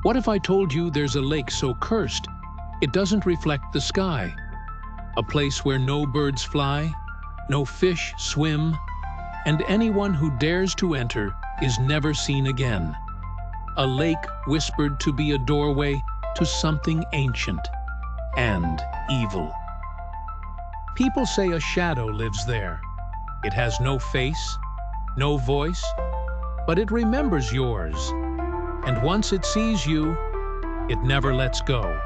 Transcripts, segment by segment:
What if I told you there's a lake so cursed it doesn't reflect the sky? A place where no birds fly, no fish swim, and anyone who dares to enter is never seen again. A lake whispered to be a doorway to something ancient and evil. People say a shadow lives there. It has no face, no voice, but it remembers yours. And once it sees you, it never lets go.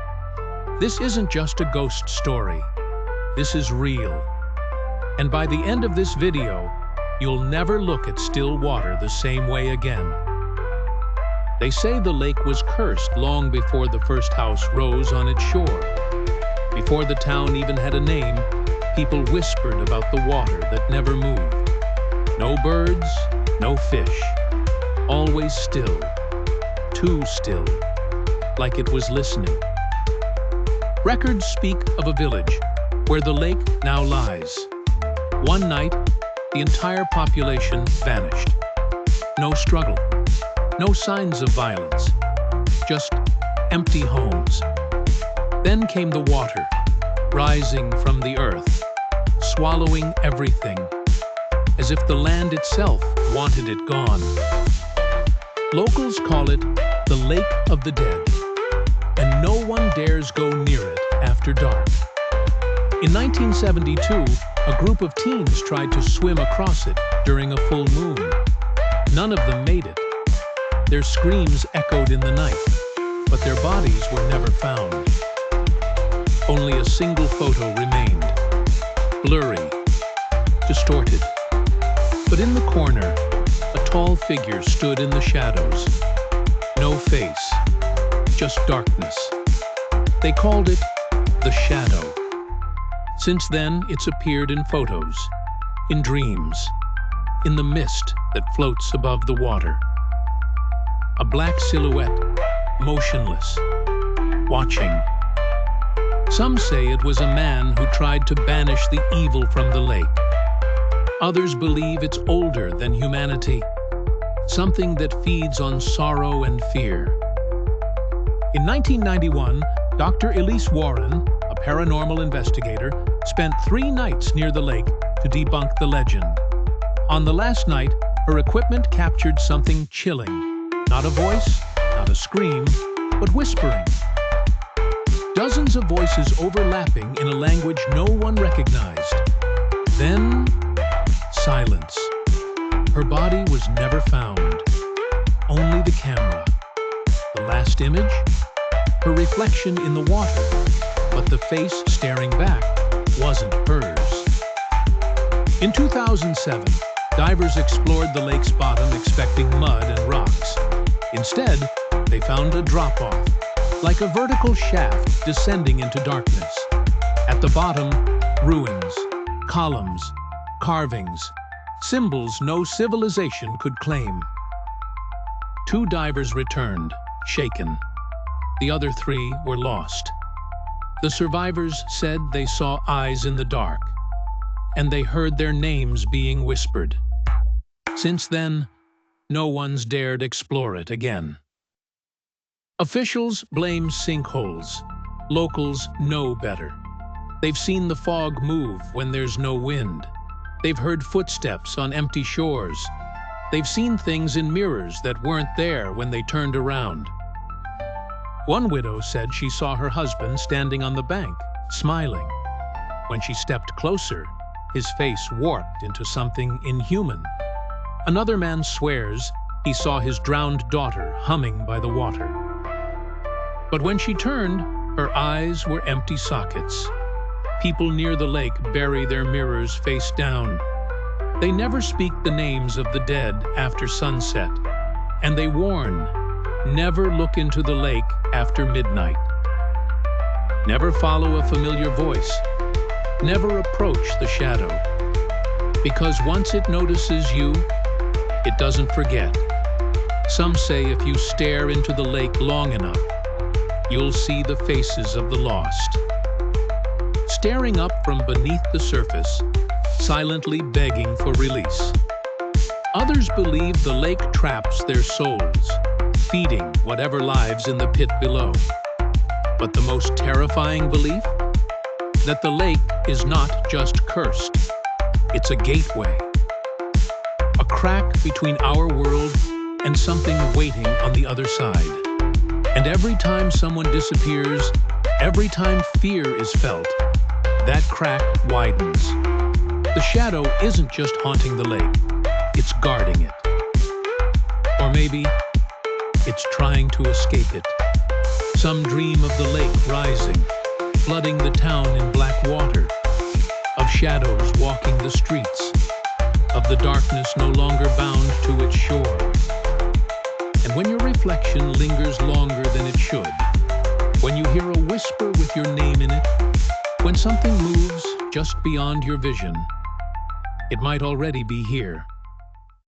This isn't just a ghost story. This is real. And by the end of this video, you'll never look at still water the same way again. They say the lake was cursed long before the first house rose on its shore. Before the town even had a name, people whispered about the water that never moved. No birds, no fish. Always still. Too still. Like it was listening. Records speak of a village where the lake now lies. One night, the entire population vanished. No struggle. No signs of violence. Just empty homes. Then came the water, rising from the earth, swallowing everything, as if the land itself wanted it gone. Locals call it the Lake of the Dead, and no one dares go near it after dark. In 1972, a group of teens tried to swim across it during a full moon. None of them made it. Their screams echoed in the night, but their bodies were never found. Only a single photo remained, blurry, distorted. But in the corner, a tall figure stood in the shadows. No face, just darkness. They called it the Shadow. Since then, it's appeared in photos, in dreams, in the mist that floats above the water. A black silhouette, motionless, watching. Some say it was a man who tried to banish the evil from the lake. Others believe it's older than humanity, something that feeds on sorrow and fear. In 1991, Dr. Elise Warren, a paranormal investigator, spent 3 nights near the lake to debunk the legend. On the last night, her equipment captured something chilling. Not a voice, not a scream, but whispering. Dozens of voices overlapping in a language no one recognized. Then, silence. Her body was never found. Only the camera. The last image? Her reflection in the water, but the face staring back wasn't hers. In 2007, divers explored the lake's bottom expecting mud and rocks. Instead, they found a drop-off, like a vertical shaft descending into darkness. At the bottom, ruins, columns, carvings, symbols no civilization could claim. 2 divers returned, shaken. The other 3 were lost. The survivors said they saw eyes in the dark, and they heard their names being whispered. Since then, no one's dared explore it again. Officials blame sinkholes. Locals know better. They've seen the fog move when there's no wind. They've heard footsteps on empty shores. They've seen things in mirrors that weren't there when they turned around. One widow said she saw her husband standing on the bank, smiling. When she stepped closer, his face warped into something inhuman. Another man swears he saw his drowned daughter humming by the water. But when she turned, her eyes were empty sockets. People near the lake bury their mirrors face down. They never speak the names of the dead after sunset, and they warn, never look into the lake after midnight. Never follow a familiar voice. Never approach the shadow. Because once it notices you, it doesn't forget. Some say if you stare into the lake long enough, you'll see the faces of the lost. Staring up from beneath the surface, silently begging for release. Others believe the lake traps their souls, feeding whatever lives in the pit below. But the most terrifying belief? That the lake is not just cursed. It's a gateway. A crack between our world and something waiting on the other side. And every time someone disappears, every time fear is felt, that crack widens. The shadow isn't just haunting the lake, it's guarding it. Or maybe it's trying to escape it. Some dream of the lake rising, flooding the town in black water, of shadows walking the streets, of the darkness no longer bound to its shore. And when your reflection lingers longer than it should, when you hear a whisper with your name in it, when something moves just beyond your vision, it might already be here.